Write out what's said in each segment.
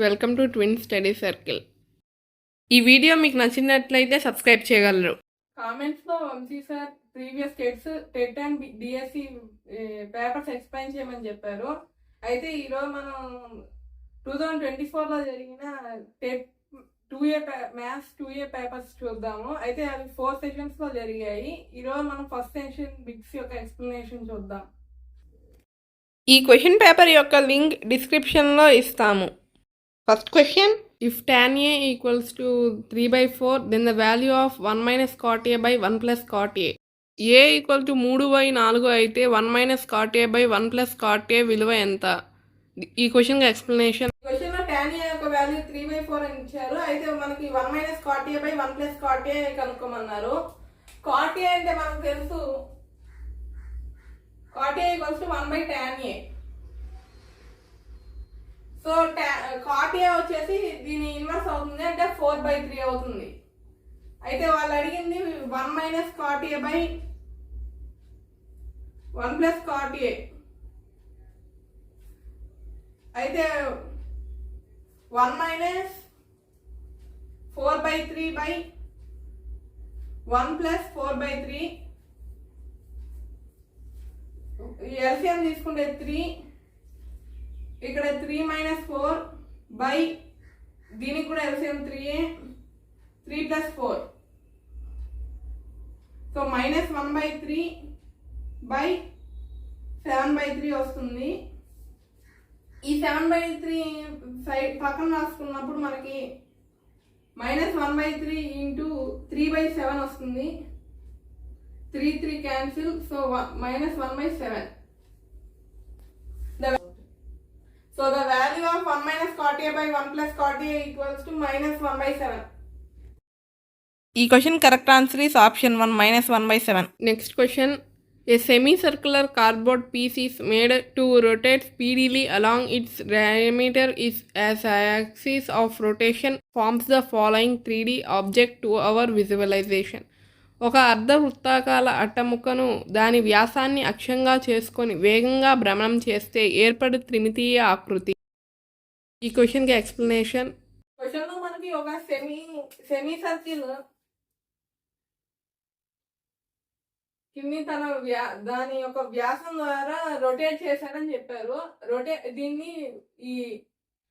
Welcome to twin study circle. ఈ video మీకు నచ్చినట్లయితే సబ్స్క్రైబ్ చేయగలరు. కామెంట్స్లో Vamshi sir previous TET and DSC papers explain చేయమని చెప్పారు. అయితే ఈరోజు మనం 2024లో జరిగిన TET 2A maths 2A papers చూద్దాము. అయితే అవి 4 సెషన్స్లో జరిగాయి. ఈరోజు మనం ఫస్ట్ సెషన్ బిట్స్ యొక్క ఎక్స్ప్లెనేషన్ చూద్దాం. ఈ క్వశ్చన్ పేపర్ యొక్క లింక్ డిస్క్రిప్షన్లో ఇస్తాము. First question, if tan A equals to 3/4, then the value of 1 minus cot A by 1 plus cot A. A equal to 3/4 అయితే 1 minus cot A by 1 plus cot A విలువ ఎంత? ఈ question explanation. క్వశ్చన్లో tan A యొక్క value 3/4 అని ఇచ్చారు. అయితే మనకి 1 minus cot A by 1 plus cot A కనుక్కోమన్నారు. cot A అంటే మనకు తెలుసు, cot A equals to 1 by tan A. So cot A వచ్చేసి దీని ఇన్వర్స్ అవుతుంది, అంటే 4/3 అవుతుంది. అయితే వాళ్ళు అడిగింది 1 minus cot A by 1 plus cot A. అయితే 1 minus 4/3 by 1 plus 4/3, ఎల్సిఎం తీసుకుంటే 3, ఇక్కడ 3 minus 4 by దీనికి కూడా LCM 3A, 3 plus 4. So -1/3 by 7/3 వస్తుంది. ఈ 7/3 సైడ్ పక్కన రాసుకున్నప్పుడు మనకి -1/3 ఇంటూ 3/7 వస్తుంది. 3 cancel, so -1/7. So the value of 1 minus cot A by 1 plus cot A equals to -1/7. ఈ question correct answer is option 1, -1/7. Next question, a semicircular cardboard piece is made to rotate speedily along its diameter is as axis of rotation forms the following 3D object to our visualization. ఒక అర్ధవృత్తాకార అట్టముక్కను దాని వ్యాసాన్ని అక్షంగా చేసుకొని వేగంగా భ్రమణం చేస్తే ఏర్పడు త్రిమితీయ ఆకృతి. ఈ క్వశ్చన్కి ఎక్స్ప్లెనేషన్. క్వశ్చన్లో మనకి ఒక సెమీ సర్కిల్ కింది తన దాని యొక్క వ్యాసం ద్వారా రొటేట్ చేశారని చెప్పారు. దీన్ని ఈ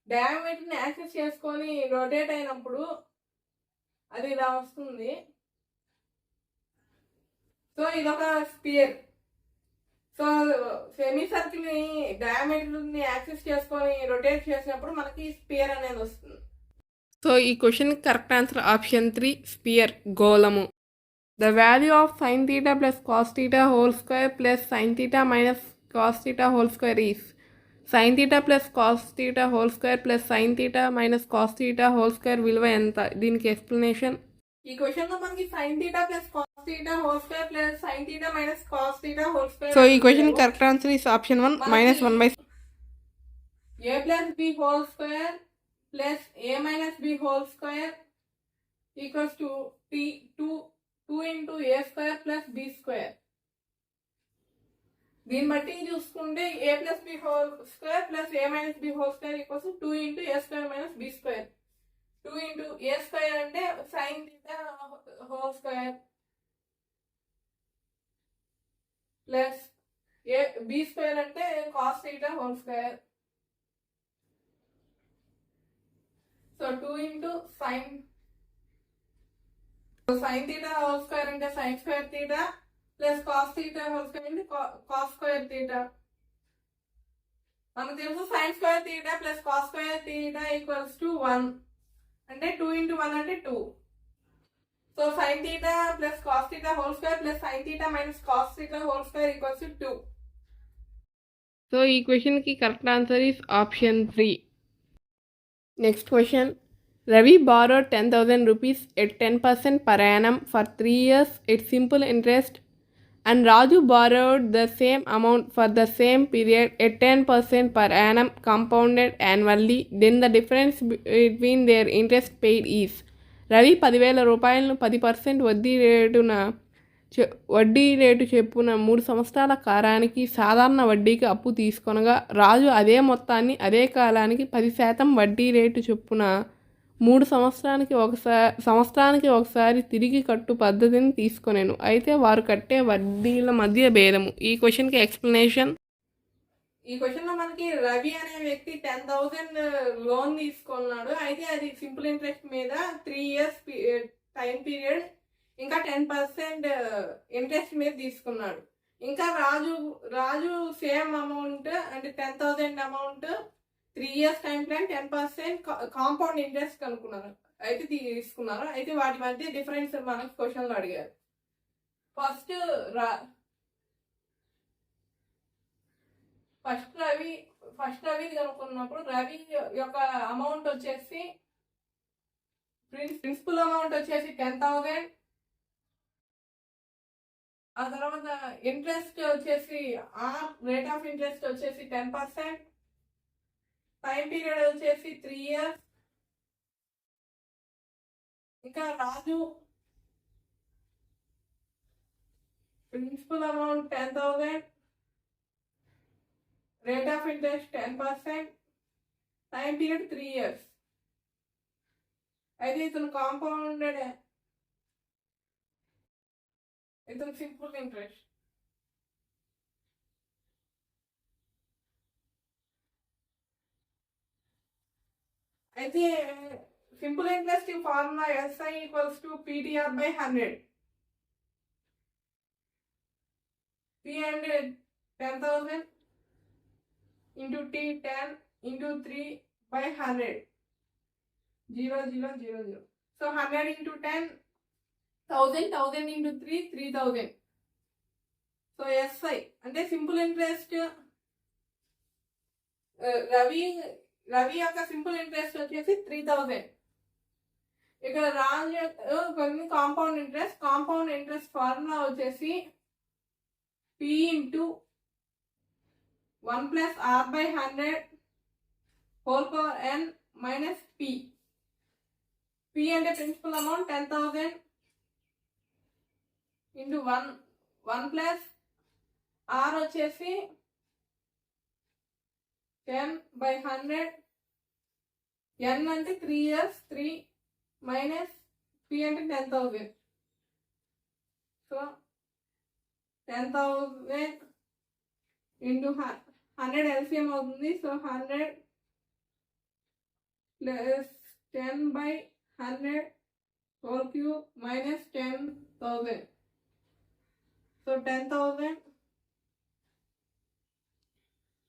డయామీటర్ని యాక్సెస్ చేసుకొని రొటేట్ అయినప్పుడు అది ఇలా వస్తుంది. సో ఇదొక స్పియర్. సో సెమీ సర్కిల్ ని డయామీటర్ ని యాక్సెస్ చేసుకొని రొటేట్ చేసినప్పుడు మనకి స్పియర్ అనేది వస్తుంది. సో ఈ question correct answer option 3, sphere, గోళము. The value of sin θ plus cos θ whole square plus sin θ minus cos θ whole square is sin θ plus cos θ whole square plus sin θ minus cos θ whole square విలువ ఎంత? దీనికి explanation. ఈ question లో మనకి sin θ plus cos θ whole square plus sin θ minus cos θ whole square. So ఈ question correct answer is option 1, -1/7. a plus b whole square plus a minus b whole square equals to 2 into a square plus b square. దీన్ని బట్టి చూసుకుంటే a plus b whole square plus a minus b whole square equals 2 into a square minus b square. 2 into a square అంటే sin θ whole square plus b square అంటే cos θ whole square. So 2 into sin θ whole square అంటే sin square θ plus cos θ whole square అంటే cos square θ. మనకు తెలుసు sin square θ plus cos square θ equals to 1, అంటే 2 into 1 అంటే 2. So sin θ plus cos θ whole square plus sin θ minus cos θ whole square equals to 2. So ఈ క్వశ్చన్కి correct answer is option 3. Next question, Ravi borrowed 10,000 rupees at 10% per annum for 3 years at simple interest, and Raju borrowed the same amount for the same period at 10% per annum compounded annually. Then the difference between their interest paid is. Ravi 10,000 రూపాయలను 10% వడ్డీ రేటున వడ్డీ rate చెప్పున 3 సంవత్సరాల కాలానికి సాధారణ వడ్డీకి అప్పు తీసుకొనగా రాజు అదే మొత్తాన్ని అదే కాలానికి 10% వడ్డీ రేటు చొప్పున 3 సంవత్సరానికి ఒకసారి తిరిగి కట్టు పద్ధతిని తీసుకొనేను. అయితే వారు కట్టే వడ్డీల మధ్య భేదము. ఈ క్వశ్చన్కి ఎక్స్ప్లెనేషన్. ఈ క్వశ్చన్లో మనకి రవి అనే వ్యక్తి 10,000 లోన్ తీసుకున్నాడు. అయితే అది సింపుల్ ఇంట్రెస్ట్ మీద 3 years టైం పీరియడ్ ఇంకా 10% ఇంట్రెస్ట్ మీద తీసుకున్నాడు. ఇంకా రాజు సేమ్ అమౌంట్ అంటే 10,000 amount 3 years time plan 10% compound interest కనుక్కున్నారు. అయితే తీసుకున్నారు. అయితే వాటి మధ్య డిఫరెన్స్ మనకు క్వశ్చన్లో అడిగారు. ఫస్ట్ రవి కనుక్కున్నప్పుడు రవి యొక్క అమౌంట్ వచ్చేసి ప్రిన్సిపల్ అమౌంట్ వచ్చేసి 10,000. ఆ తర్వాత ఇంట్రెస్ట్ వచ్చేసి రేట్ ఆఫ్ ఇంట్రెస్ట్ వచ్చేసి 10%. టైం పీరియడ్ వచ్చేసి 3 years. ఇంకా Raju principal amount 10,000, rate of interest 10%, time period 3 years. అయితే ఇతను కాంపౌండెడ్, ఇతను సింపుల్ ఇంట్రెస్ట్. అయితే simple interest formula SI = PTR/100. P అంటే 10,000 into T 10 into 3/100. 0, 0, 0, 0. So 100 into 10, 1,000 into 3, 3,000. So SI అంటే simple interest. Ravi యొక్క సింపుల్ ఇంట్రెస్ట్ వచ్చేసి 3,000. ఇక్కడ రాజు కొన్ని కాంపౌండ్ ఇంట్రెస్ట్ ఫార్ములా వచ్చేసి P into 1 plus R/100 whole power n minus P. P అంటే principal amount 10,000 into 1 plus R వచ్చేసి 10/100. n అంటే 3 years, 3 minus P అంటే 10,000. సో 10,000 into 100 LCM అవుతుంది. So 100 plus 10/100 whole cube minus 10,000. So 10,000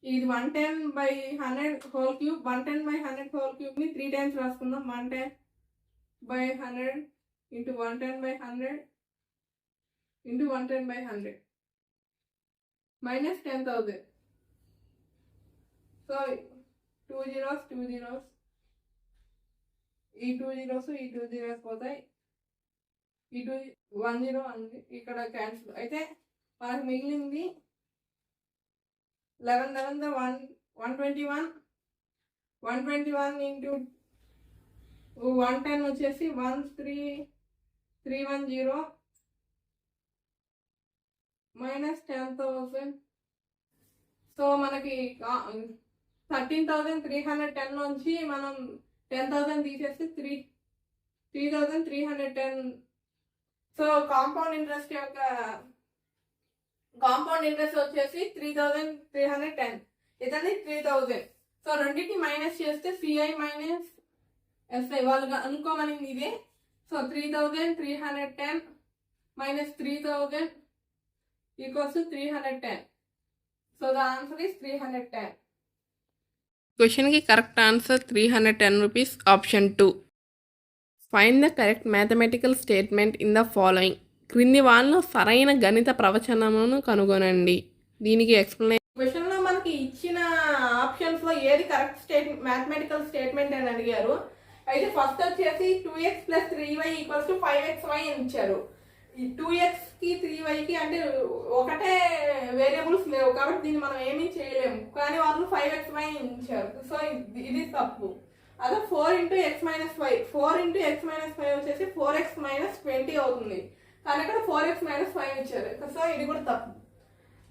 ఇది 110/100 whole cube. 110/100 whole cube ని 3 times రాసుకుందాం. 110/100 into 110/100 into 110/100 minus 10,000. So 2 zeros, 2 zeros, ఈ 2 zeros ఈ 2 zeros పోతాయి. ఈ 1 0 ఉంది, ఇక్కడ క్యాన్సిల్. అయితే మనకు మిగిలింది 11 121. 121 into 110 వచ్చేసి 13310 minus 10,000. సో మనకి 13,310 నుంచి మనం 10,000 తీసేసి 3,310. సో కాంపౌండ్ ఇంట్రెస్ట్ వచ్చేసి 3,310. ఇతని 3,000. సో రెండింటిని మైనస్ చేస్తే CI మైనస్ SI వాళ్ళు అనుకోమని ఇదే. So 3,310 minus 3,000 equals to 310. So the answer is 310. క్వశ్చన్కి correct answer 310 rupees. Option 2. Find the correct mathematical statement in the following. క్రింది వాళ్ళలో సరైన గణిత ప్రవచనమును కనుగొనండి. దీనికి ఎక్స్ప్లెయిన్. క్వశ్చన్లో మనకి ఇచ్చిన ఆప్షన్స్లో ఏది కరెక్ట్ మ్యాథమెటికల్ స్టేట్మెంట్ అని అడిగారు. అయితే ఫస్ట్ వచ్చేసి 2x + 3y = 5xy అని ఇచ్చారు. ఈ 2xకి 3yకి అంటే ఒకటే వేరియబుల్స్ లేవు కాబట్టి దీన్ని మనం ఏమీ చేయలేము. కానీ వాళ్ళు 5xy ఇచ్చారు. సో ఇది తప్పు. అదే 4 × x - 5 వచ్చేసి 4x - 20 అవుతుంది. కానీ ఇక్కడ 4x మైనస్ 5 ఇచ్చారు. సో ఇది కూడా తప్పు.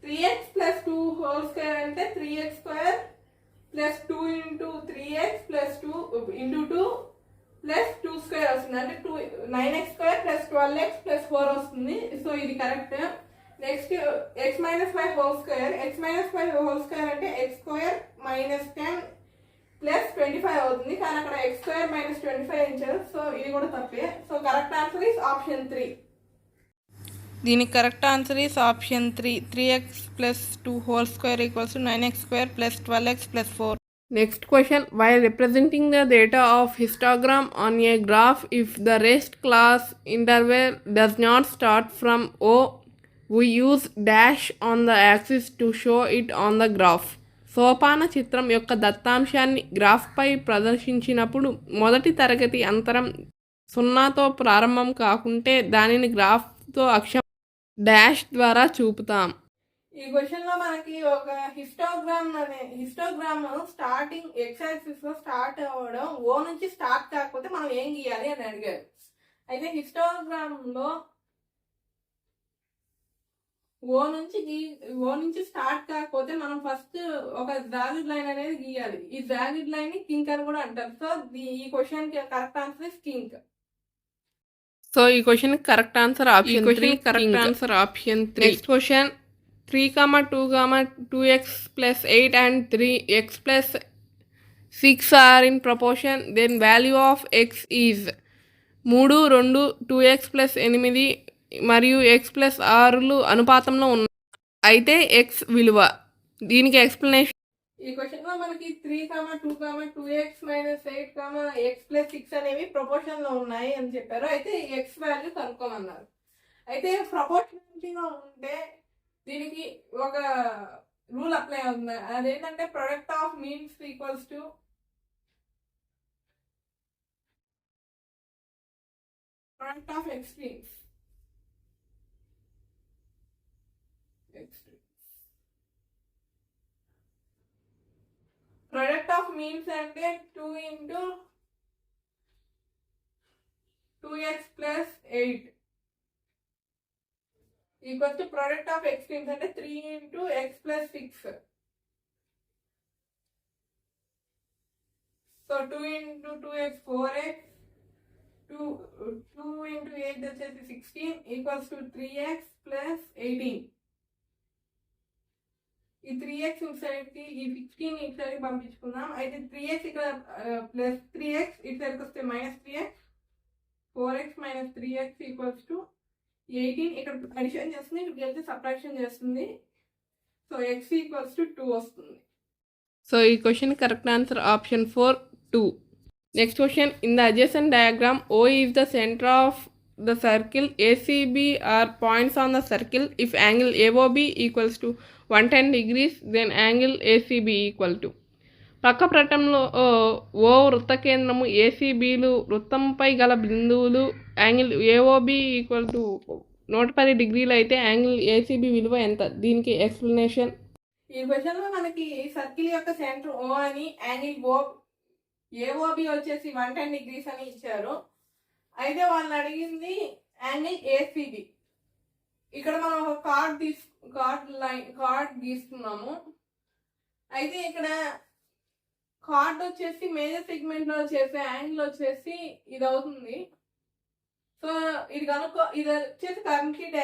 3x ప్లస్ 2 హోల్ స్క్వేర్ అంటే 3x square plus 2 into 3x plus 2 into 2 plus 2 square వస్తుంది. అంటే 9x square plus 12x plus 4 వస్తుంది. సో ఇది correct. Next x minus 5 whole square. x minus 5 whole square అంటే x స్క్వేర్ మైనస్ 10 ప్లస్ 25 అవుతుంది. కానీ అక్కడ x square minus 25 ఇచ్చారు. So ఇది కూడా తప్పే. So correct answer is option 3. దీనికి correct answer is option 3. 3x plus 2 whole square equals to 9x square plus 12x plus 4. Next question, while representing the data of histogram on a graph, if the rest class interval does not start from O, we use dash on the axis to show it on the graph. సోపాన చిత్రం యొక్క దత్తాంశాన్ని గ్రాఫ్పై ప్రదర్శించినప్పుడు మొదటి తరగతి అంతరం 0తో ప్రారంభం కాకుంటే దానిని గ్రాఫ్తో అక్షం dash ద్వారా చూపుతాం. ఈ క్వశ్చన్ లో మనకి ఒక హిస్టోగ్రామ్ స్టార్టింగ్ ఎక్స్ యాక్సిస్ లో స్టార్ట్ అవ్వడం ఓ నుంచి స్టార్ట్ కాకపోతే మనం ఏం గీయాలి అని అడిగారు. అయితే హిస్టోగ్రామ్ లో ఓ నుంచి స్టార్ట్ కాకపోతే మనం ఫస్ట్ ఒక జాగిడ్ లైన్ అనేది గీయాలి. ఈ జాగిడ్ లైన్ ని కింక్ అని కూడా అంటారు. సో ఈ క్వశ్చన్ కి కరెక్ట్ ఆన్సర్ ఇస్ కింక్. సో ఈ question correct answer option 3. Correct answer option 3. Next question 3, 2, 2x plus 8 and 3x plus 6 are in proportion, then value of x is 3, 2, 2x plus 8 మరియు x plus 6లు అనుపాతంలో ఉన్నాయి. అయితే x విలువ. దీనికి explanation. ఈ question లో మనకి 3, 2, 2x మైనస్ 8, x ప్లస్ 6 అనేవి proportion లో ఉన్నాయి అని చెప్పారు. అయితే x వాల్యూ కనుక్కోమన్నారు. అయితే ప్రపోర్షనాలిటీలో ఉంటే దీనికి ఒక రూల్ అప్లై అవుతుంది. అదేంటంటే product of means equals to product of extremes. Product of means అంటే 2 into 2x plus 8 equals to product of extremes అంటే 3 into x plus 6. So 2 into 2x 4x, 2 into 8 వచ్చేసి 16 equals to 3x plus 18. ఈ 3x ఇటు సైడ్కి ఈ 16 ఇటు సైడ్కి పంపించుకుందాం. అయితే 3x ఇక్కడ ప్లస్ 3x ఇటు సైడ్కి వస్తే minus 3x, 4x minus 3x equals to 18. ఇక్కడ అడిషన్ చేస్తుంది, ఇక్కడికి వెళ్తే సబ్ట్రాక్షన్ చేస్తుంది. సో x ఈక్వల్స్ టు 2 వస్తుంది. సో ఈ question correct answer option 4, 2. Next question, in the adjacent diagram O is the centre of the circle, ACB are points on the circle. If angle AOB equals to 110 degrees, then angle ACB equal to. పక్క ప్రటంలో ఓ వృత్త కేంద్రము ఏసీబీలు వృత్తంపై గల బిందువులు angle AOB equal to 110 డిగ్రీలు అయితే angle ACB విలువ ఎంత? దీనికి ఎక్స్ప్లెనేషన్. ఈ క్వశ్చన్లో మనకి సర్కిల్ యొక్క సెంటర్ ఓ అని, యాంగిల్ ఏఓబి వచ్చేసి 110 డిగ్రీస్ అని ఇచ్చారు. అయితే వాళ్ళని అడిగింది యాంగిల్ ఏసీబీ. ఇక్కడ మనం ఒక కార్డ్ గీస్తున్నాము. అయితే ఇక్కడ కార్డ్ వచ్చేసి మేజర్ సెగ్మెంట్ లో చేసే యాంగిల్ వచ్చేసి ఇది అవుతుంది. సో ఇది వచ్చేసి కంప్లీట్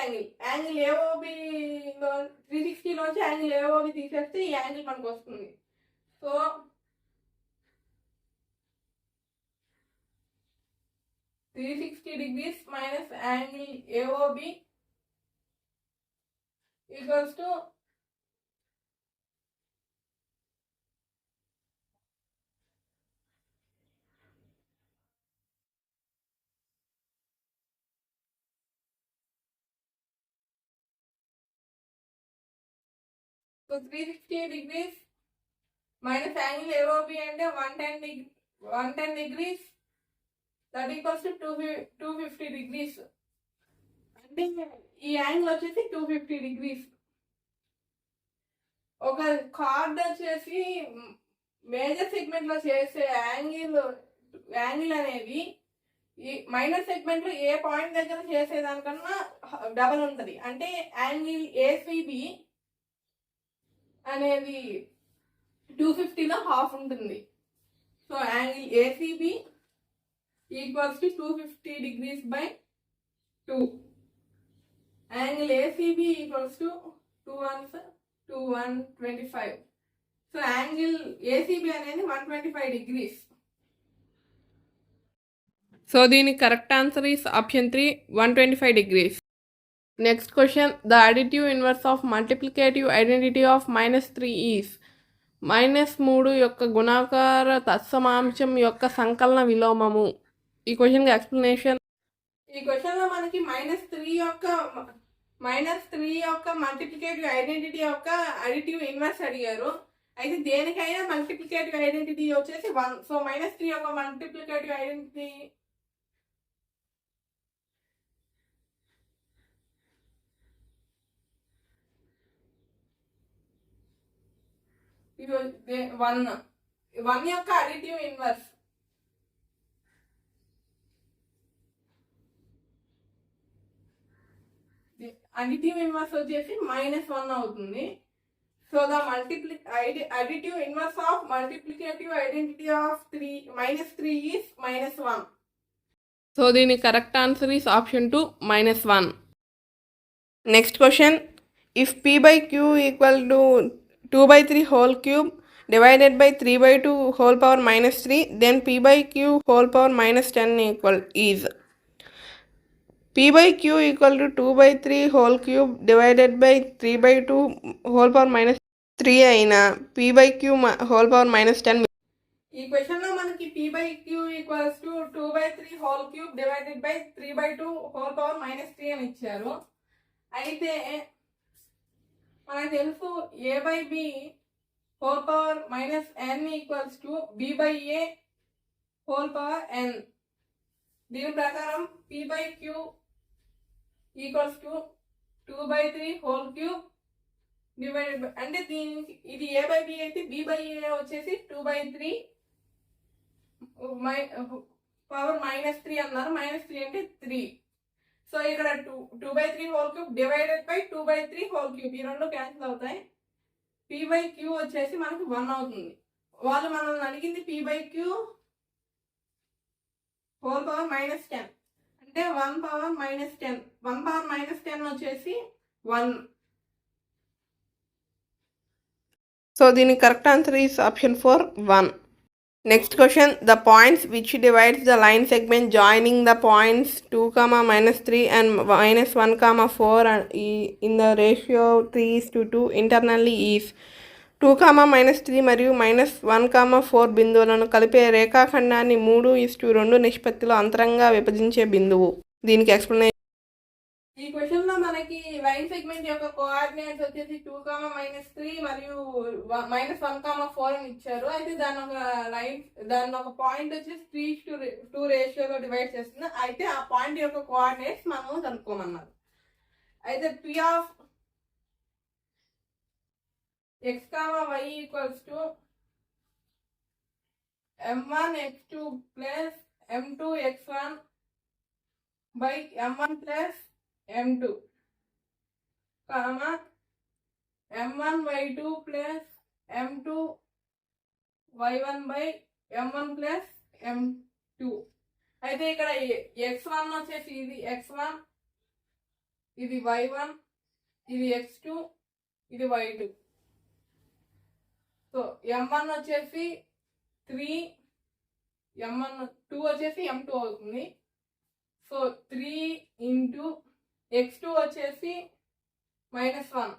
యాంగిల్ ఏఓబిలో 360లోంచి యాంగిల్ ఏఓబి తీసేస్తే ఈ యాంగిల్ మనకు వస్తుంది. So 360 degrees minus angle AOB equals to 360 degrees minus angle AOB అంటే 110 degrees. That equals to 250 degrees. అంటే ఈ యాంగిల్ వచ్చేసి 250 degrees. ఒక కార్డ్ వచ్చేసి మేజర్ సెగ్మెంట్ లో చేసే యాంగిల్ అనేది ఈ మైనర్ సెగ్మెంట్లో ఏ పాయింట్ దగ్గర చేసేదానికన్నా డబల్ ఉంటుంది. అంటే యాంగిల్ ఏసీబీ అనేది 250లో హాఫ్ ఉంటుంది. So angle ACB equals to 250 degrees by 2. Angle ACB equals to 2 1s 2 125. So angle ACB అనేది 125 degrees. సో దీని correct answer is option 3, 125 degrees. Next question, the additive inverse of multiplicative identity of -3 is. -3 యొక్క గుణాకార తత్సమాంశం యొక్క సంకలన విలోమము. ఈ క్వశ్చన్కి explanation. ఈ క్వశ్చన్లో మనకి -3 యొక్క మల్టిప్లికేటివ్ ఐడెంటిటీ యొక్క అడిటివ్ ఇన్వర్స్ అడిగారు. అయితే దేనికైనా మల్టిప్లికేటివ్ ఐడెంటిటీ వచ్చేసి 1. సో -3 యొక్క మల్టిప్లికేటివ్ ఐడెంటిటీ ఇది 1 యొక్క అడిటివ్ ఇన్వర్స్ వచ్చేసి -1 అవుతుంది. So the additive inverse of multiplicative identity of -3 is -1. So దీని correct answer is option 2, -1. Next question, if p/q equal to 2/3 whole cube divided by 3/2 whole power -3, then p/q whole power -10 equal is. p/q equal to 2/3 whole cube divided by 3/2 whole power -3 అయినా p/q whole power -10. ఈ క్వశ్చన్లో మనకి p/q equals to 2/3 whole cube divided by 3/2 whole power -3 అని ఇచ్చారు. అయితే మనకు తెలుసు a/b whole power -n equals to b/a whole power n. దీని ప్రకారం p/q equals to 2/3 whole cube divided by, అంటే దీనికి ఇది a/b అయితే b/a వచ్చేసి 2/3 పవర్ -3 అన్నారు. -3 అంటే 3. సో ఇక్కడ 2/3 whole cube divided by 2/3 whole cube ఈ రెండు క్యాన్సిల్ అవుతాయి. p/q వచ్చేసి మనకి 1 అవుతుంది. వాళ్ళు మనల్ని అడిగింది p/q whole power -10 అంటే 1 power -10. 1 power -10 వచ్చేసి 1. సో దీని correct answer is option 4, 1. Next question, the points which divides the line segment joining the points 2, -3 and -1, 4 in the ratio 3:2 internally is. 2, -3 మరియు -1, 4 బిందువులను కలిపే రేఖాఖండాన్ని 3:2 నిష్పత్తిలో అంతరంగా విభజించే బిందువు. దీనికి ఎక్స్ప్లెనేషన్. ఈ క్వశ్చన్ లో మనకి లైన్ సెగ్మెంట్ యొక్క కోఆర్డినేట్స్ వచ్చేసి 2, -3 మరియు -1, 4 అని ఇచ్చారు. అయితే దాని ఒక పాయింట్ వచ్చేసి 3:2 రేషియోలో డివైడ్ చేస్తుంది. అయితే ఆ పాయింట్ యొక్క కోఆర్డినేట్స్ మనము కనుక్కోమన్నారు. అయితే p of x, y equals to m1x2 plus m2x1 by m1 plus m2, m1y2 plus m2y1 by m1 plus m2. అయితే ఇక్కడ x1 వచ్చేసి ఇది x1, ఇది y1, ఇది x2, ఇది y2. సో m1 వచ్చేసి 3, m2 వచ్చేసి m2 అవుతుంది. సో 3 ఇంటూ x2 వచ్చేసి -1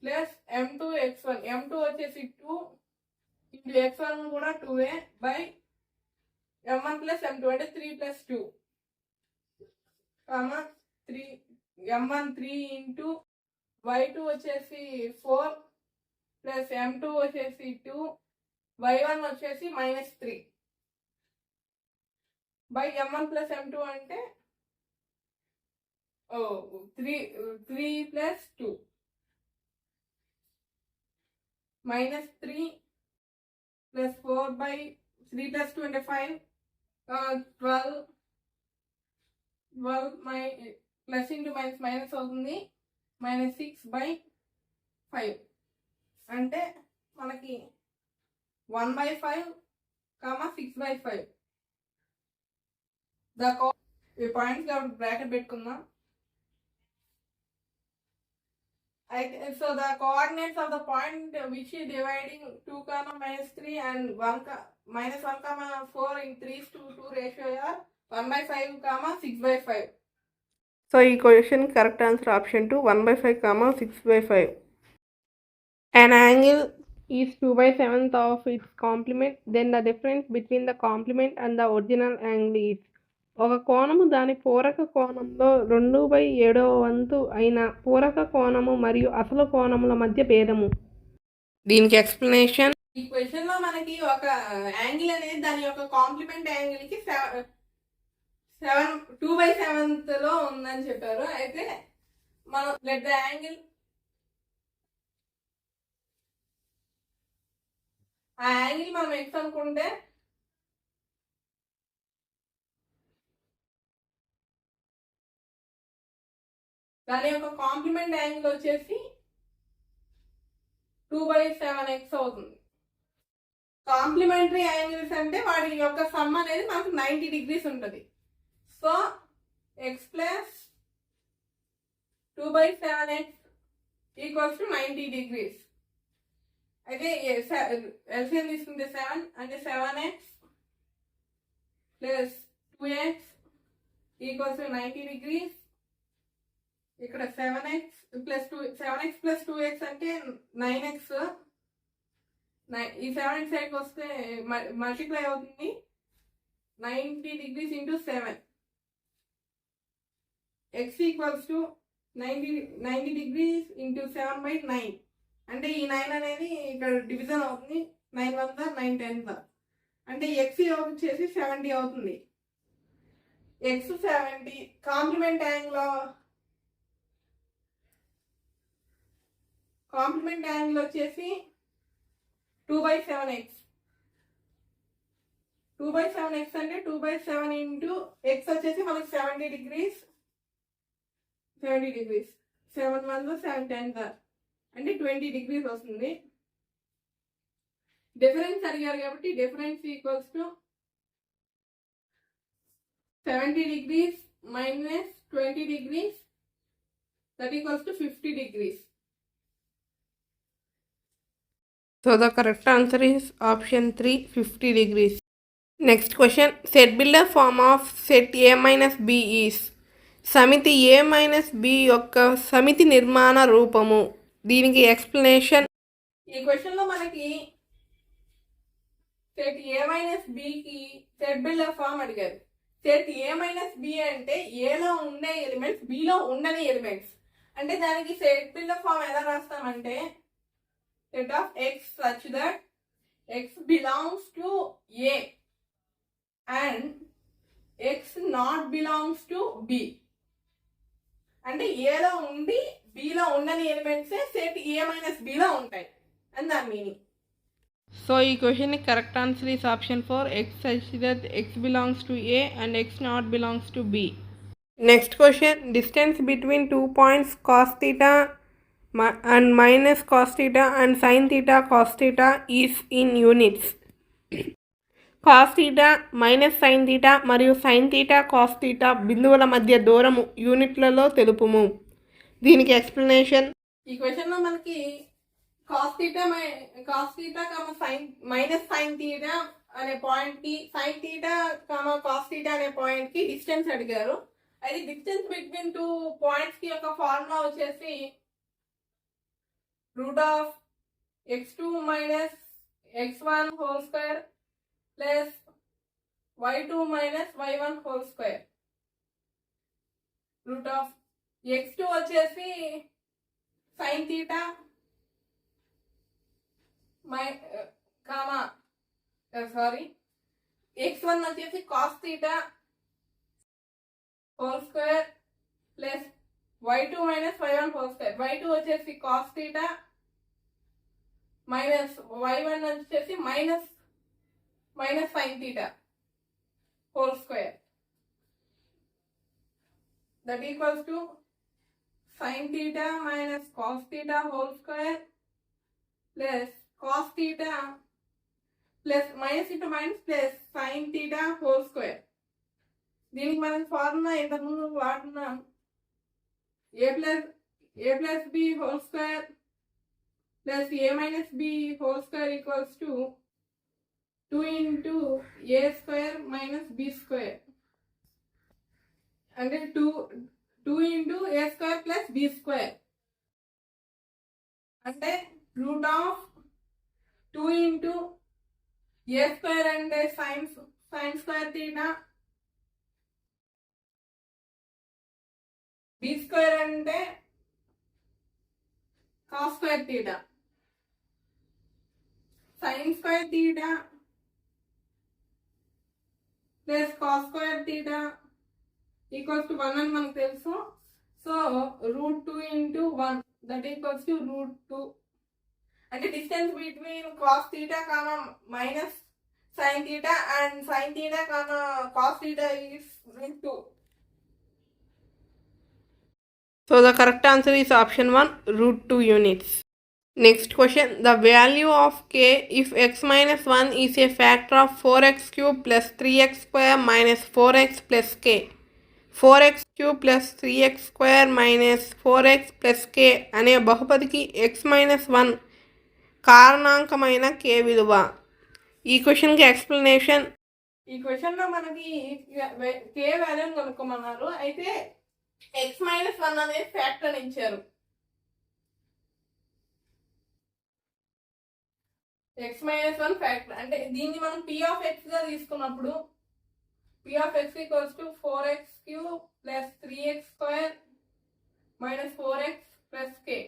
ప్లస్ m2x1, m2 వచ్చేసి 2 ఇంటూ x1 కూడా 2 బై m1 ప్లస్ m2 అంటే 3 + 2, 3 m1 3 ఇంటూ y2 వచ్చేసి 4 ప్లస్ m2 వచ్చేసి 2, y1 వచ్చేసి -3 బై m1 ప్లస్ m2 అంటే 3 + 2 -3 + 4 బై 3 plus 2 అంటే 5, 12 ప్లస్ ఇంటూ మైనస్ అవుతుంది, -6/5 అంటే మనకి 1/5, 6/5. ఈ పాయింట్స్ కాబట్టి బ్రాకెట్ పెట్టుకుందాం. So the coordinates of the point which is dividing 2, -3 and 1, 4 in 3:2 ratio are 1/5, 6/5. So ఈ question correct answer option 2, 1/5, 6/5. An angle is 2/7 of its complement, then the difference between the complement and the original angle is. ఒక కోణము దాని పూరక కోణంలో 2/7 అయిన పూరక కోణము మరియు అసలు కోణముల మధ్య భేదము. దీనికి ఎక్స్ప్లెనేషన్. ఈ క్వశ్చన్ లో మనకి ఒక యాంగిల్ అనేది దాని యొక్క కాంప్లిమెంట్ యాంగిల్ కి 2/7 లో ఉందని చెప్పారు. అయితే మనం లెట్ ద యాంగిల్, ఆ యాంగిల్ మనం ఎక్స్ అనుకుంటే దాని యొక్క కాంప్లిమెంట్ యాంగిల్ వచ్చేసి 2/7x అవుతుంది. కాంప్లిమెంటరీ యాంగిల్స్ అంటే వాటి యొక్క సమ్ అనేది మనకు 90 degrees ఉంటుంది. So x plus 2/7x equals to 90 degrees. అయితే ఎల్సిఎం తీసుకుంటే 7 అంటే 7x plus 2x equals to 90 degrees. ఇక్కడ 7x ప్లస్ 2x అంటే 9x. ఈ 7x సైడ్కి వస్తే మల్టిప్లై అవుతుంది, 90 degrees into 7. x equals to 90 degrees into 7/9. అంటే ఈ 9 అనేది ఇక్కడ డివిజన్ అవుతుంది, 9 1 9 10 అంటే x వచ్చేసి 70 అవుతుంది. x 70 కాంప్లిమెంట్ యాంగిల్ వచ్చేసి 2/7x. 2/7x అంటే 2/7 ఇంటూ x వచ్చేసి మనకి 70 degrees. 7 1 7 10 అంటే 20 degrees వస్తుంది. డిఫరెన్స్ అడిగారు కాబట్టి difference equals to 70 degrees minus 20 degrees, that equals to 50 degrees. So the correct answer is option 3, 50 degrees. Next question. Set builder form of set A minus B is. సమితి A minus B యొక్క సమితి నిర్మాణ రూపము. దీనికి explanation. ఈ question లో మనకి set A minus B కి సెట్ బిల్డర్ ఫామ్ అడిగారు. సెట్ A minus B అంటే ఏలో ఉండే ఎలిమెంట్స్ బిలో ఉండని ఎలిమెంట్స్. అంటే దానికి సెట్ బిల్డర్ ఫామ్ ఎలా రాస్తామంటే set of x such that x belongs to A and x not belongs to B. అంటే ఏలో ఉండి బిలో ఉండని elements set A minus B లో ఉంటాయి అని దాని మీనింగ్. సో ఈ question correct answer is option 4, x such that x belongs to A and x not belongs to B. Next question. Distance between 2 points cos theta and minus cos theta and sin theta cos theta is in units. cos theta minus sin theta మరియు sin theta cos theta బిందువుల మధ్య దూరము యూనిట్లలో తెలుపుము. దీనికి explanation. ఈ question లో మనకి cos theta minus sin theta అనే పాయింట్ కి sin theta cos theta అనే పాయింట్ కి డిస్టెన్స్ అడిగారు. అయితే డిస్టెన్స్ బిట్వీన్ 2 పాయింట్స్ కి యొక్క ఫార్ములా వచ్చేసి root of x2 minus x1 whole square plus y2 minus y1 whole square. root of x2 వచ్చేసి sin theta x1 వచ్చేసి cos theta whole square plus y2 minus y1 whole square. y2 వచ్చేసి cos theta minus y1 వచ్చేసి minus minus sin theta whole square. That equals to sin theta minus cos theta whole square plus cos theta plus minus into minus plus sin theta whole square. దీనికి మనం formula ఇంతకుముందు వాడుతున్నాం. a plus b whole square plus a minus b whole square equals to 2 into a square minus b square. అంటే 2 into a square plus b square. అంటే root of 2 into a square అంటే sin square theta, b square అంటే cos square theta, sin square theta plus cos square theta equals to 1 అని మనకు తెలుసు. So root 2 into 1 that equals to root 2. అంటే distance between cos theta comma minus sin theta and sin theta comma cos theta is root 2. So the correct answer is option 1, root 2 units. Next question, the value of k if x minus 1 is a factor of 4x cube plus 3x square minus 4x plus k. 4x cube plus 3x square minus 4x plus k అనే బహుపదికి x minus 1 కారణాంకమైన k విలువ. ఈ క్వశ్చన్కి explanation. ఈ క్వశ్చన్లో మనకి k వాల్యూని కనుక్కోమన్నారు. అయితే x minus 1 అనేది ఫ్యాక్టర్ ఇచ్చారు. x minus 1 ఫ్యాక్టర్ అంటే దీన్ని మనం p of x గా తీసుకున్నప్పుడు p of x equals to 4x cube plus 3x square minus 4x plus k.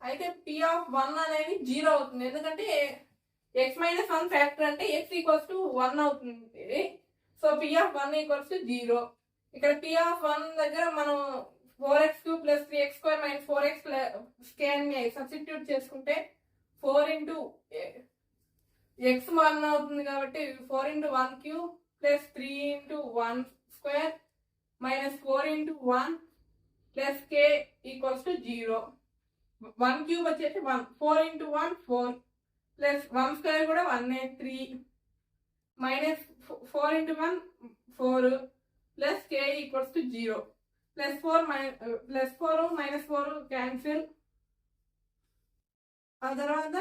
అయితే p of 1 అనేది 0 అవుతుంది, ఎందుకంటే x minus 1 ఫ్యాక్టర్ అంటే x equals to 1 అవుతుంది. So p of 1 equals to 0. ఇక్కడ p of 1 దగ్గర మనం 4x cube plus 3x square minus 4x k అని సబ్స్టిట్యూట్ చేసుకుంటే 4 into x 1 అవుతుంది కాబట్టి 4 into 1 cube plus 3 into 1 square minus 4 into 1 plus k equals to 0. 1 cube వచ్చేసి 1, 4 into 1 4 plus 1 square కూడా 1 3 minus 4 into 1 4 plus k equals to 0 plus 4 minus 4 cancel. ఆ తర్వాత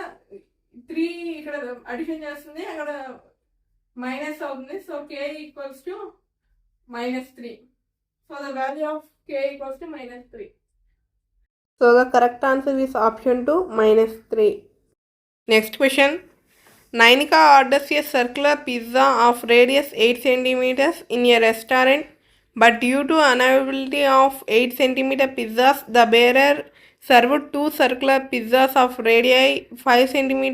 3 ఇక్కడ addition చేస్తుంది, అక్కడ మైనస్ అవుతుంది. So k equals to -3. So the value of k equals to -3. So the correct answer is option 2, -3. Next question. Nainika orders a circular pizza of radius 8 cm in a restaurant, but due to unavailability of 8 cm pizzas, the bearer served 2 circular pizzas of radii 5 cm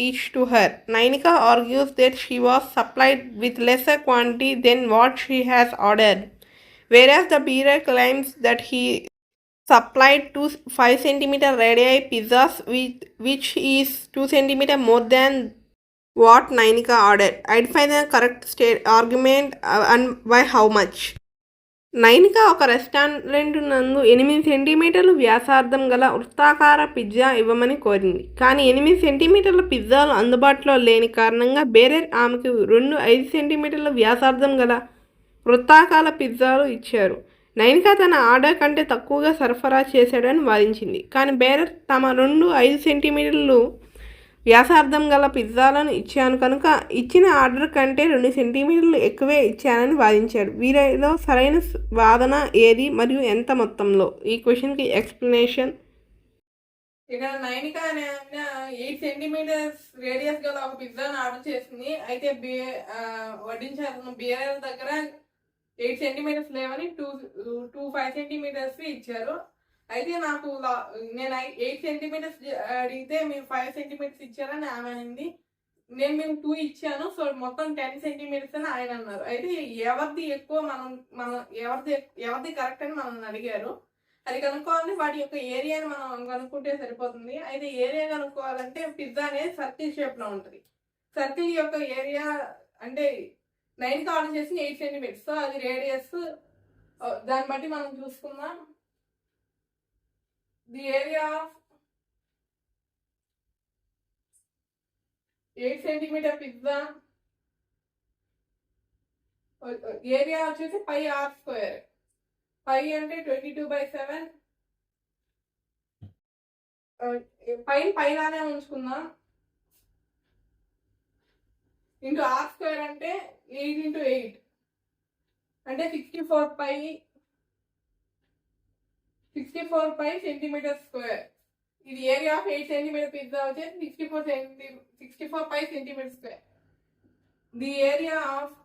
each to her. Nainika argues that she was supplied with lesser quantity than what she has ordered, whereas the bearer claims that he supplied 2 5 cm radii pizzas which is 2 cm more than what Nainika ordered. Identify the correct argument and by how much. Nainika ఒక restaurant నందు 8 సెంటీమీటర్లు వ్యాసార్థం గల వృత్తాకార pizza ఇవ్వమని కోరింది. కానీ 8 సెంటీమీటర్ల పిజ్జాలు అందుబాటులో లేని కారణంగా బేరర్ ఆమెకు 2 5 సెంటీమీటర్ల వ్యాసార్థం గల వృత్తాకార పిజ్జాలు ఇచ్చారు. నైనిక తన ఆర్డర్ కంటే తక్కువగా సరఫరా చేశాడని వాదించింది. కానీ బేరర్ తమ 2 5 సెంటీమీటర్లు వ్యాసార్థం గల పిజ్జాలను ఇచ్చాను కనుక ఇచ్చిన ఆర్డర్ కంటే 2 సెంటీమీటర్లు ఎక్కువే ఇచ్చానని వాదించాడు. వీరిలో సరైన వాదన ఏది మరియు ఎంత మొత్తంలో? ఈ క్వశ్చన్కి ఎక్స్ప్లెనేషన్. ఇక్కడ నైనిక అనే 8 సెంటీమీటర్స్ రేడియస్ గల ఒక పిజ్జాను ఆర్డర్ చేసింది. అయితే వడ్డించారు బేరర్ దగ్గర 8 సెంటీమీటర్స్ లేవని 2 5 సెంటీమీటర్స్ ఇచ్చారు. అయితే నాకు నేను 8 సెంటీమీటర్స్ అడిగితే మీరు 5 సెంటీమీటర్స్ ఇచ్చారని ఆమె అనింది. మేము 2 ఇచ్చాను, సో మొత్తం 10 సెంటీమీటర్స్ అని ఆయన అన్నారు. అయితే ఎవరిది ఎక్కువ మనం ఎవరిది కరెక్ట్ అని మనల్ని అడిగారు. అది కనుక్కోవాలని వాటి యొక్క ఏరియాని మనం కనుక్కుంటే సరిపోతుంది. అయితే ఏరియా కనుక్కోవాలంటే పిజ్జా అనేది సర్కిల్ షేప్లో ఉంటుంది. సర్కిల్ యొక్క ఏరియా అంటే 9 కి ఆర్డర్ చేసి 8 సెంటీమీటర్స్. సో అది రేడియస్. దాన్ని బట్టి మనం చూసుకుందాం. The area of 8 centimetre pizza area వచ్చేసి పై ఆర్ స్క్వేర్. పై అంటే 22/7. పైలానే ఉంచుకుందాం. ఇంటూ ఆర్ స్క్వేర్ అంటే 8 × 8 అంటే 64 పై సెంటీమీటర్ స్క్వేర్. ఇది ఏరియా ఆఫ్ 8 సెంటీమీటర్ పిజ్జా వచ్చేసి 64 pi centimetre square. The area of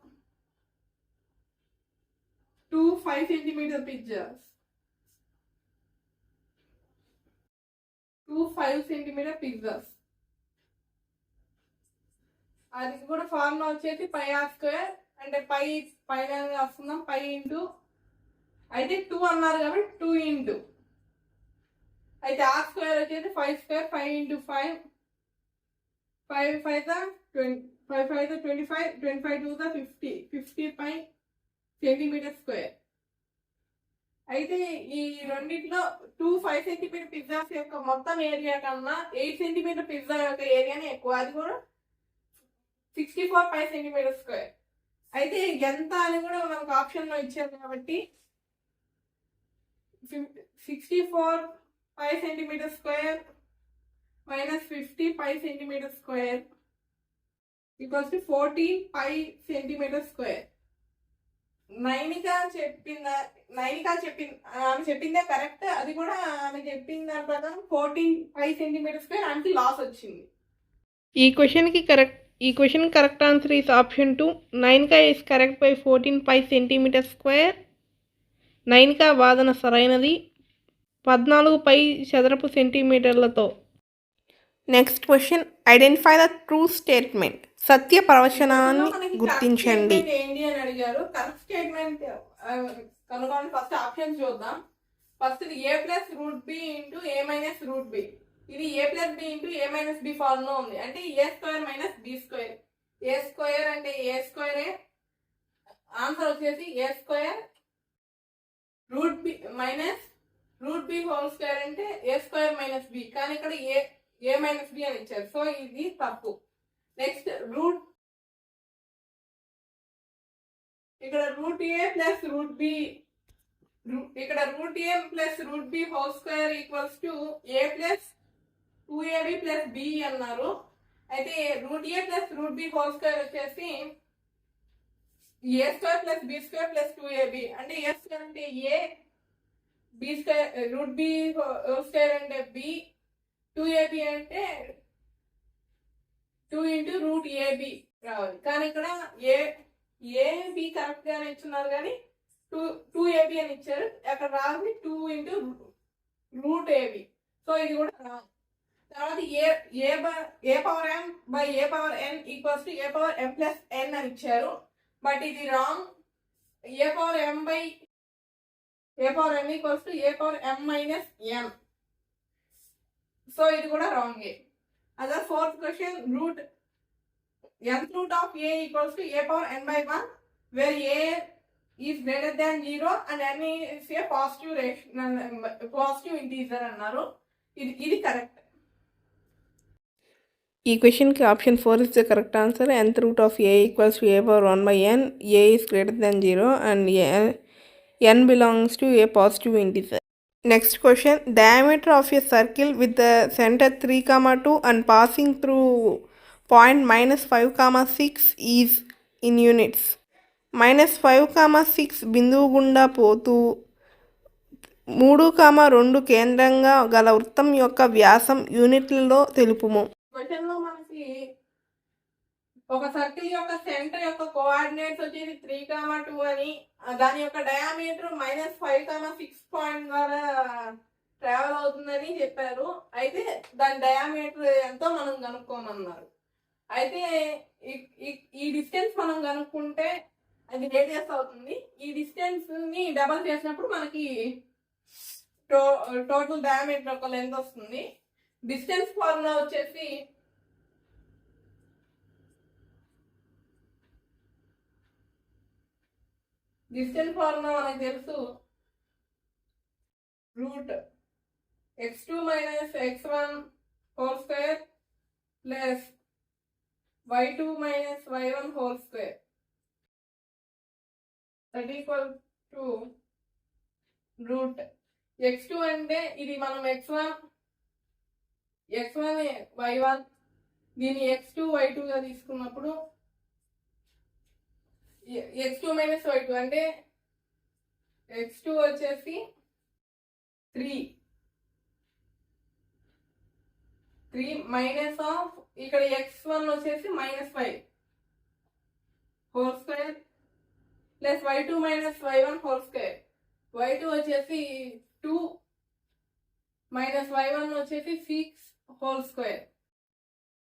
2 5 centimetre pizzas 2 5 centimetre pizzas. అది కూడా ఫార్ములా వచ్చేసి పై ఆర్ స్క్వేర్ అంటే పైన వస్తున్నాం. పై ఇంటూ అయితే 2 అన్నారు కాబట్టి 2 ఇంటూ అయితే ఆర్ స్క్వేర్ వచ్చేసి 5 స్క్వేర్ 5 × 5 5 5 25 25 2 50 పై సెంటీమీటర్ స్క్వేర్. అయితే ఈ రెండిట్లో 2 5 సెంటీమీటర్ పిజ్జాస్ యొక్క మొత్తం ఏరియా కన్నా 8 సెంటీమీటర్ పిజ్జా యొక్క ఏరియానే ఎక్కువ. అది కూడా 64 పై సెంటీమీటర్ స్క్వేర్. అయితే ఎంత అని కూడా మనకు ఆప్షన్లో ఇచ్చారు కాబట్టి 64 pi centimetre square minus 50 pi centimetre square equals to 14 pi centimetre square. Nainika ఆమె చెప్పిందే కరెక్ట్. అది కూడా ఆమె చెప్పిన దాని ప్రకారం 14 పై సెంటీమీటర్ స్క్వేర్ ఆమెకి లాస్ వచ్చింది. ఈ question correct answer is option 2. Nainika is correct by 14 pi centimetre square. Nainika వాదన సరైనది 14 పై చదరపు సెంటీమీటర్లతో. Next question, identify the true statement. సత్య ప్రవచనాన్ని గుర్తించండి. ఏంటి అని అడిగారు. కరెక్ట్ స్టేట్మెంట్ కనుగొని ఫస్ట్ ఆప్షన్స్ చూద్దాం. First a plus root B into a minus root B. ఇది a plus B into a minus B form లో ఉంది. అంటే a square minus B square. a square అంటే a స్క్వేరే. ఆన్సర్ వచ్చేసి a square root B minus root B whole square అంటే a square minus B. కానీ ఇక్కడ a మైనస్ బి అని ఇచ్చారు. సో ఇది తప్పు. నెక్స్ట్ ఇక్కడ root A plus root B whole square equals to a plus 2ab plus B అన్నారు. అయితే root A plus root B whole square వచ్చేసి a square plus B square plus 2ab అంటే a square అంటే a, B square root B whole square అంటే B, 2ab అంటే 2 into root AB రావాలి. కానీ ఇక్కడ ఏబి కరెక్ట్ గానే ఇచ్చున్నారు కానీ 2ab అని ఇచ్చారు. అక్కడ రావాలి 2 ఇంటూ రూట్ ఏబి. సో ఇది కూడా రాంగ్. తర్వాత a power m by a power n equals to a power m plus n అని ఇచ్చారు. బట్ ఇది wrong. A power m by a power n equals to a power m minus m. So ఇది కూడా wrong. అదే fourth question, nth root of a equals to a power n by 1 where a is greater than 0 and n is a positive integer అన్నారు. ఇది correct. ఈ క్వశ్చన్కి option 4 is the correct answer. nth root of a equals to a power 1 by n. a is greater than 0 and n belongs to a positive integer. Next question, diameter of a circle with the center 3,2 and passing through point -5,6 is in units. -5,6 బిందువు గుండా పోతూ 3,2 కేంద్రంగా గల వృత్తం యొక్క వ్యాసం యూనిట్లలో తెలుపుము. Question లో మనకి ఒక సర్కిల్ యొక్క సెంటర్ యొక్క కోఆర్డినేట్స్ వచ్చేసి 3,2 అని, దాని యొక్క డయామీటర్ -5,6 పాయింట్ ద్వారా ట్రావెల్ అవుతుందని చెప్పారు. అయితే దాని డయామీటర్ ఎంతో మనం కనుక్కోమన్నారు. అయితే ఈ డిస్టెన్స్ మనం కనుక్కుంటే అది రేడియస్ అవుతుంది. ఈ డిస్టెన్స్ ని డబల్ చేసినప్పుడు మనకి టోటల్ డయామీటర్ ఒక లెంత్ వస్తుంది. డిస్టెన్స్ ఫార్ములా వచ్చేసి డిస్టెన్స్ ఫార్ములా మనకు తెలుసు, root x2 minus x1 whole square plus y2 minus y1 whole square that equal to root x2 అంటే ఇది మనం x1 y1 దీన్ని x2 y2 గా తీసుకున్నప్పుడు x2 మైనస్ y2 అంటే x2 వచ్చేసి 3 మైనస్ ఆఫ్ ఇక్కడ x1 వచ్చేసి -5 whole square plus y2 minus y1 whole square. y2 వచ్చేసి 2 మైనస్ y1 వచ్చేసి 6 whole square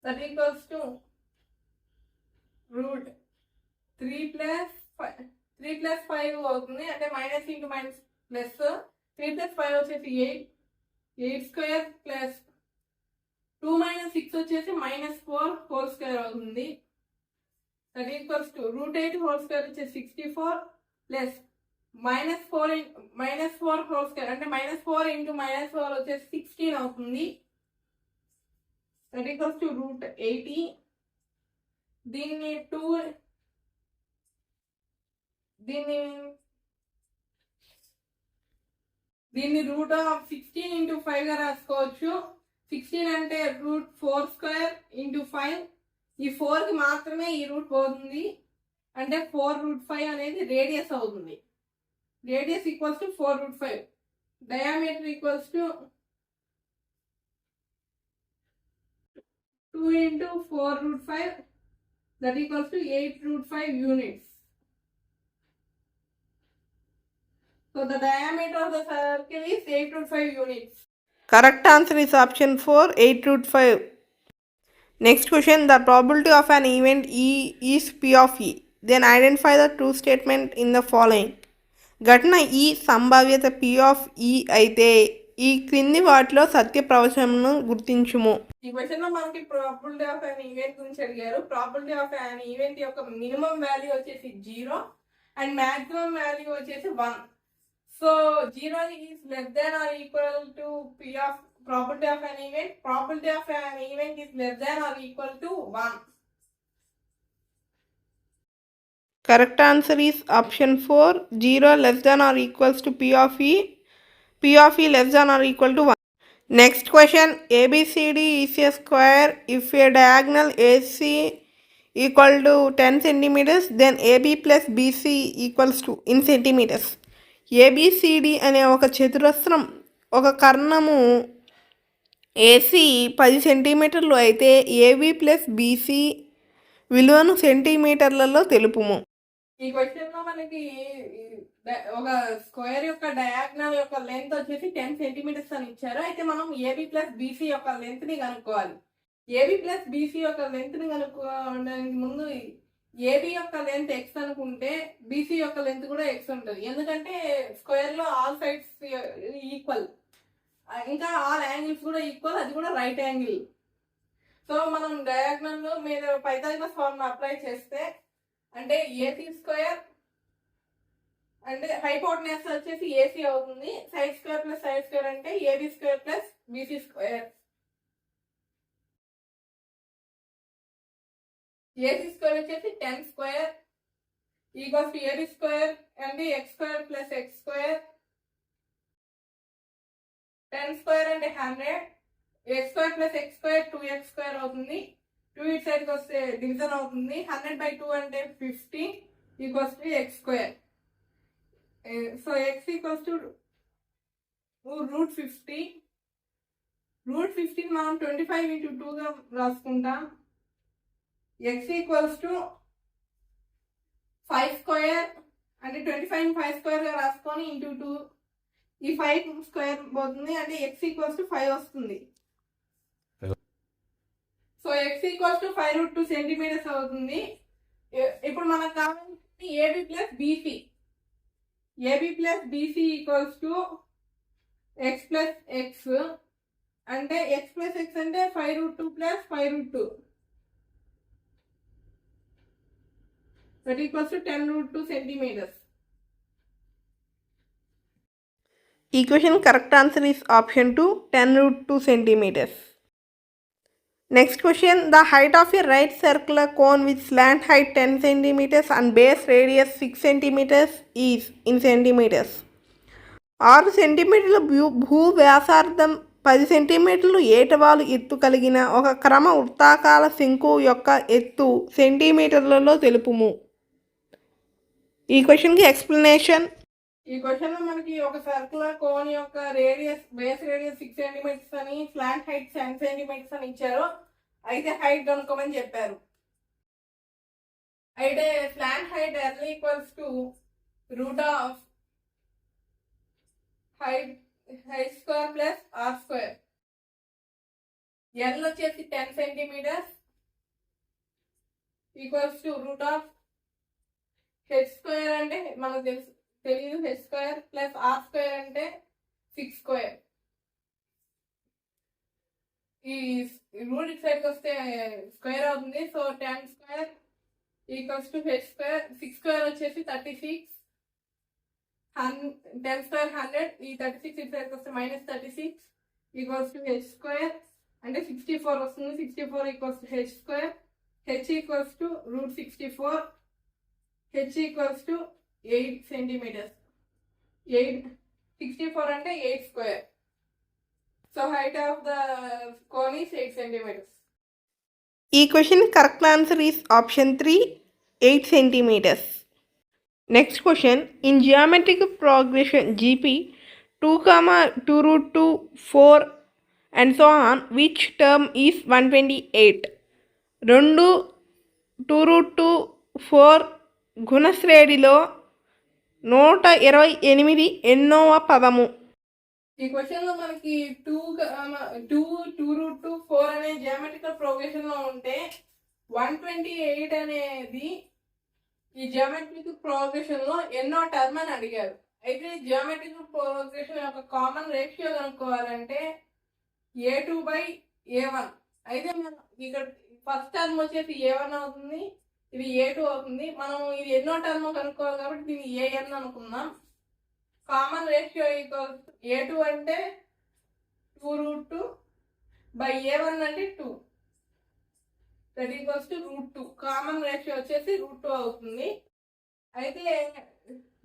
that equals to route 3 plus 5 అవుతుంది, అంటే minus into minus plus 3 plus 5 వచ్చేసి 8 స్క్వేర్ ప్లస్ 2 మైనస్ 6 వచ్చేసి -4 హోల్ స్క్వేర్ అవుతుంది that equals to route 8 whole square వచ్చేసి 64 plus -4 whole square అంటే -4 into -4 వచ్చేసి 16 అవుతుంది దట్ ఈక్వల్స్ టు రూట్ 80. దీన్ని రూట్ ఆఫ్ 16 ఇంటూ 5 గా రాసుకోవచ్చు. 16 అంటే రూట్ 4 స్క్వేర్ ఇంటూ 5, ఈ 4 కి మాత్రమే ఈ రూట్ పోతుంది, అంటే 4 రూట్ 5 అనేది రేడియస్ అవుతుంది. Radius equals to 4 root 5. Diameter equals to 2 into 4 root 5 that equals to 8 root 5 units. So the diameter of the circle is 8 root 5 units. Correct answer is option 4, 8 root 5. Next question, the probability of an event E is P of E. Then identify the true statement in the following. ఘటన E సంభావ్యత P of E అయితే ఈ క్రింది వాటిలో సత్య ప్రవచనమును గుర్తించుము. ఈ question లో మనకి probability of an event గురించి అడిగారు. ప్రాబిలిటీ ఆఫ్ అన్ ఈవెంట్ యొక్క మినిమం వాల్యూ వచ్చేసి 0 అండ్ మాక్సిమం వాల్యూ వచ్చేసి 1. So 0 is less than or equal to P of probability of an event. Probability of an event is less than or equal to 1. Correct answer is option 4, 0 less than or equals to P of E. P of E less than or equal to 1. Next question, ABCD is a square if a diagonal AC equal to 10 centimeters, then AB plus BC equals to in centimeters. ABCD అనే ఒక చతురస్రం ఒక కర్ణము AC 10 సెంటీమీటర్లు అయితే AB plus BC విలువను సెంటీమీటర్లలో తెలుపుము. ఈ question లో మనకి ఒక స్క్వేర్ యొక్క డయాగ్నల్ యొక్క లెంత్ వచ్చేసి 10 సెంటీమీటర్స్ అని ఇచ్చారు. అయితే మనం ఏబి ప్లస్ బీసీ యొక్క లెంత్ ని కనుక్కోవాలి. ఏబి ప్లస్ బీసీ యొక్క లెంత్ ని కనుక్కోవడానికి ముందు ఏబి యొక్క లెంత్ ఎక్స్ అనుకుంటే బీసీ యొక్క లెంత్ కూడా ఎక్స్ ఉంటుంది, ఎందుకంటే స్క్వేర్ లో ఆల్ సైడ్స్ ఈక్వల్, ఇంకా ఆల్ యాంగిల్స్ కూడా ఈక్వల్, అది కూడా రైట్ యాంగిల్. సో మనం డయాగ్నల్ మీద పైథాగరస్ ఫార్ములా అప్లై చేస్తే అంటే ఏసీ స్క్వేర్ అంటే హైపోటెనస్ వచ్చేసి ఏసీ అవుతుంది, side square plus side square అంటే AB square plus BC square. AC square వచ్చేసి 10 square equals to AB square అంటే x square plus x square. 10 square అంటే 100, x square plus x square 2x square అవుతుంది, 2 it సైడ్కి వస్తే division అవుతుంది. 100/2 అంటే 50 equals to X square. So X equals to root 50. Root 50 మనం 25 into 2గా రాసుకుంటాం. X equals to 5 square అంటే 25 5 స్క్వేర్ గా రాసుకొని ఇంటూ 2, ఈ 5 స్క్వేర్ పోతుంది అంటే ఎక్స్ ఈక్వల్స్ టు 5 వస్తుంది. So X equals to 5 root 2 centimetres అవుతుంది. ఇప్పుడు మనకు కావాల్సింది AB plus BC. AB plus BC equals to X plus X అంటే ఎక్స్ ప్లస్ ఎక్స్ అంటే 5 root 2 plus 5 root 2 that equals to 10 root 2 centimeters. ఈ question correct answer is option 2, 10√2 centimeters. Next question, the height of a right circular cone with slant height 10 centimeters and base radius 6 centimeters is in centimeters. 6 సెంటీమీటర్ల భూ వ్యాసార్థం 10 సెంటీమీటర్లు ఏటవాలు ఎత్తు కలిగిన ఒక క్రమ వృత్తాకార శంకువు యొక్క ఎత్తు సెంటీమీటర్లలో తెలుపుము. ఈ క్వశ్చన్కి ఎక్స్ప్లెనేషన్. ఈ క్వశ్చన్ లో మనకి ఒక సర్కులర్ కోన్ యొక్క బేస్ రేడియస్ 6 సెంటీమీటర్స్ అని, ఫ్లాట్ హైట్ 10 సెంటీమీటర్స్ అని ఇచ్చారు. అయితే హైట్ కనుక్కోమని చెప్పారు. అయితే flat height L equals to root of height square plus R square. L వచ్చేసి 10 centimetres equals to root of H square అంటే మనకు తెలియదు, H square plus R square అంటే 6 స్క్వేర్. ఈ రూట్ ఇటు సైడ్కి వస్తే స్క్వేర్ అవుతుంది. So 10 square equals to h square. 6 square వచ్చేసి 36, 10 స్క్వేర్ 100. ఈ 36 ఇటు సైడ్కి వస్తే -36 ఈక్వల్స్ టు హెచ్ స్క్వేర్ అంటే 64 వస్తుంది. 64 equals to h square. H equals to root 64. H equals to 8 centimetres. 64 అంటే 8 square. So height of the cone is 8 centimetres. ఈ question correct answer is option 3, 8 centimeters. Next question, in geometric progression GP 2, 4 and so on, which term is 128? 2, 2√2, 4 గుణశ్రేణిలో 128 ఎన్నోవ పదము? ఈ question లో మనకి 2√2, 4 అనే geometrical progression లో ఉంటే 128 అనేది ఈ జియోమెట్రిక్ ప్రోగ్రెషన్ లో ఎన్నో టర్మ్ అని అడిగారు. అయితే జియోమెట్రిక్ ప్రోగ్రెషన్ యొక్క కామన్ రేషియో కనుక్కోవాలంటే A2/A1. అయితే మనం ఇక్కడ ఫస్ట్ టర్మ్ వచ్చేసి A1 అవుతుంది, ఇది A2 అవుతుంది. మనం ఇది ఎన్నో టర్మ్ కనుక్కోవాలి కాబట్టి దీన్ని AN అనుకుందాం. కామన్ రేషియో ఈక్వల్స్ A2 అంటే 2√2/A1 అంటే 2. That equals to √2. Common ratio వచ్చేసి √2 అవుతుంది. అయితే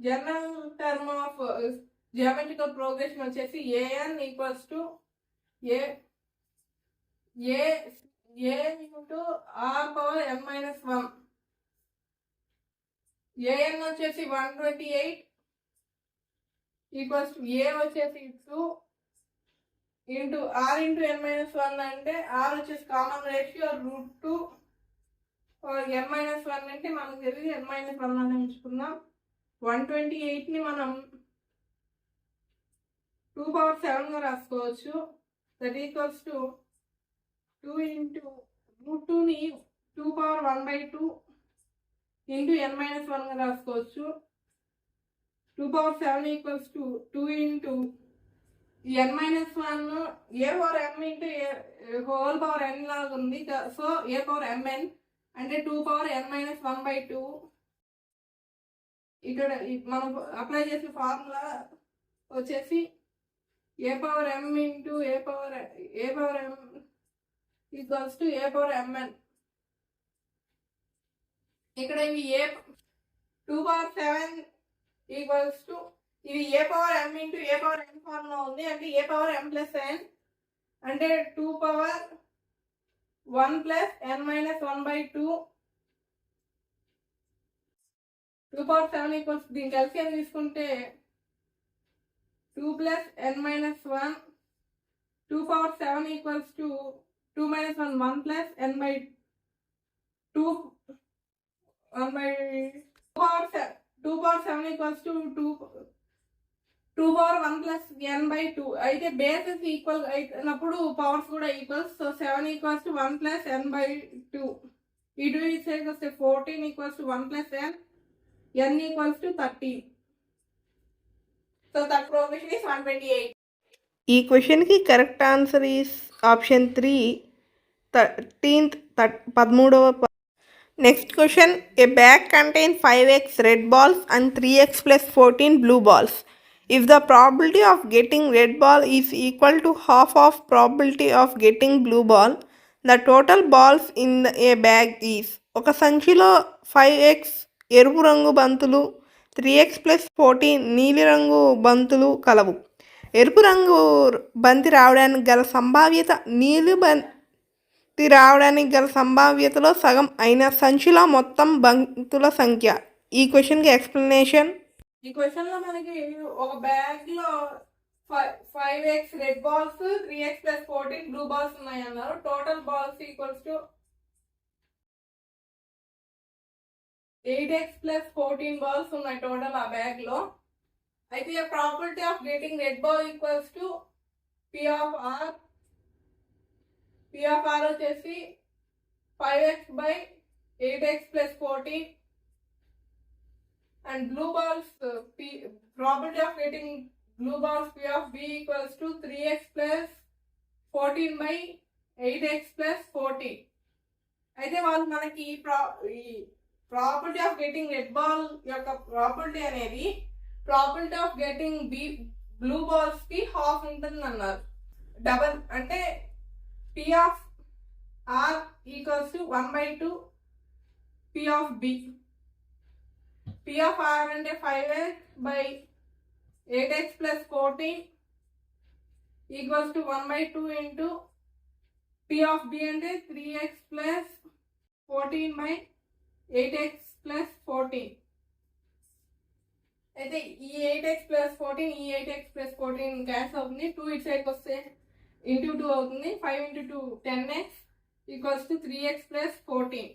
general term of geometrical progression వచ్చేసి AN equals to A into R⁻m-1. AN వచ్చేసి 128 ఈక్వల్స్ టు A వచ్చేసి 2 ఇంటూ R ఇంటూ n-1 అంటే R వచ్చేసి కామన్ రేషియో √2 n-1 అంటే మనకు తెలియదు, n-1 అని ఉంచుకుందాం. 128ని మనం 2/7గా రాసుకోవచ్చు. దట్ ఈక్వల్స్ టు 2 ఇంటూ √2ని 2/1/2 ఇంటూ n-1గా రాసుకోవచ్చు. 2/7 equals to 2 into n-1 A/m into whole power n లాగా ఉంది. సో A/mn అంటే 2/n-1/2. ఇక్కడ మనం అప్లై చేసే ఫార్ములా వచ్చేసి A/m into A/m equals to A/mn. ఇక్కడ ఇవి 2/7 ఈక్వల్స్ టు ఇది A/m ఇంటూ A/n ఫార్మ్ లో ఉంది. అంటే A/m+n అంటే 2/1+n-1/2. 2/7 ఈక్వల్స్ దీనికి ఎల్సిఎం తీసుకుంటే 2+n-1. 2/7 equals to 2 - 1 1+n/2 2/7 equals to 2/1+n/2. అయితే బేసెస్ ఈక్వల్ అయినప్పుడు పవర్స్ కూడా equals. So 7 equals to 1+n/2. ఈ 2 సైడ్ వస్తే 14 equals to 1+n. n equals to 13. So that progression is 128. ఈ క్వశ్చన్కి కరెక్ట్ ఆన్సర్ ఈస్ ఆప్షన్ 3, 13వ. Next question, a bag contain 5x red balls and 3x + 14 blue balls. If the probability of getting red ball is equal to half of probability of getting blue ball, the total balls in a bag is. ఒక సంచిలో 5x ఎరుపు రంగు బంతులు, 3x plus 14 నీలిరంగు బంతులు కలవు. ఎరుపు రంగు బంతి రావడానికి గల సంభావ్యత నీలి బంతి రావడానికి గల సంభావ్యతలో సగం అయిన సంచిలో మొత్తం బంతుల సంఖ్య. ఈ క్వశ్చన్కి ఎక్స్ప్లెనేషన్. ఈ క్వశ్చన్ లో మనకి ఒక బ్యాగ్ లో 5x red balls 3x plus 14 blue balls ఉన్నాయి అన్నారు. Total balls equals to 8x plus 14 balls ఉన్నాయి టోటల్ ఆ బ్యాగ్ లో. అయితే probability of getting red ball equals to P of R. P of R వచ్చేసి 5x by 8x plus 14. And blue balls, probability of getting blue balls P of B equals to 3x plus 14 by 8x plus 14. అయితే వాళ్ళు మనకి ఈ probability of getting red ball యొక్క probability అనేది probability of getting blue balls కి half ఉంటుంది అన్నారు. Double అంటే P of R equals to 1/2 P of B. P of R అంటే 5x by 8x plus 14 equals to 1/2 into P of B అంటే 3x plus 14 by 8x plus 14. అయితే ఈ 8x plus 14 ఈ 8x plus 14 cancel అవుతుంది. 2 ఇటు సైడ్కి వస్తే into 2 అవుతుంది. 5 into 2 10x equals to 3x plus 14.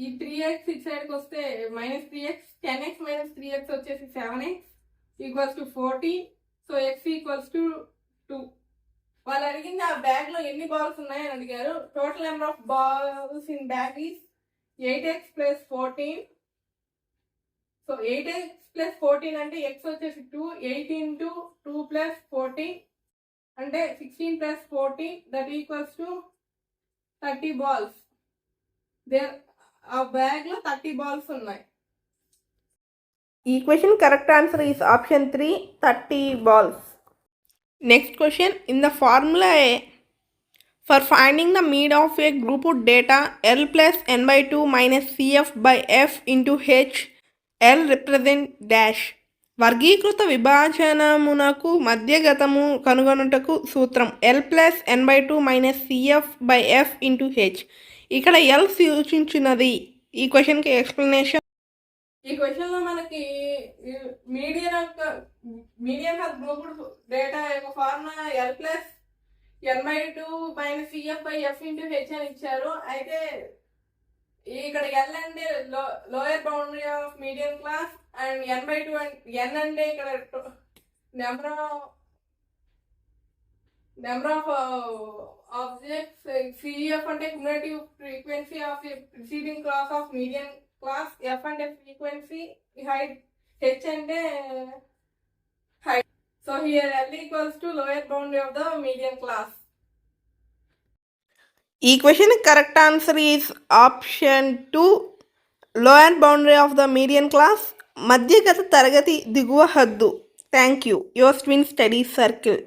ఈ 3x ఇటు సైడ్కి వస్తే -3x, 10x - 3x వచ్చేసి 7x equals to 40. So x equals to 2. వాళ్ళు అడిగింది ఆ బ్యాగ్ లో ఎన్ని బాల్స్ ఉన్నాయని అడిగారు. Total number of balls in bag is 8x plus 14. So 8x plus 14 అంటే x వచ్చేసి 2. 8 into 2 ప్లస్ 14 అంటే 16 plus 14 that equals to 30 balls. ఆ బ్యాగ్ లో 30 బాల్స్ ఉన్నాయి. ఈ question correct answer is option 3, 30 balls. Next question. In the formula a for finding the mead of a group data L plus n/2 minus CF by F into H L represent dash. వర్గీకృత విభాజనమునకు మధ్యగతము కనుగొనుటకు సూత్రం L plus n/2 minus CF by F into H. ఇక్కడ L సూచించినది. ఈ క్వశ్చన్కి explanation. ఈ క్వశ్చన్లో మనకి మీడియన్ గ్రూప్ డేటా యొక్క formula L plus n/2 minus CF by F into H అని ఇచ్చారు. అయితే ఇక్కడ L అంటే lower boundary of medium class and n/2 n అంటే ఇక్కడ నెంబర్ ఆఫ్ ఆబ్జెక్ట్స్. CF అంటే cumulative frequency of preceding class of medium class. F అంటే frequency height. H అంటే height. So here L equals to lower boundary of the medium class. ఈ question correct answer is option 2, lower boundary of the medium class, మధ్యగత తరగతి దిగువ హద్దు. Thank you. Your twin study circle.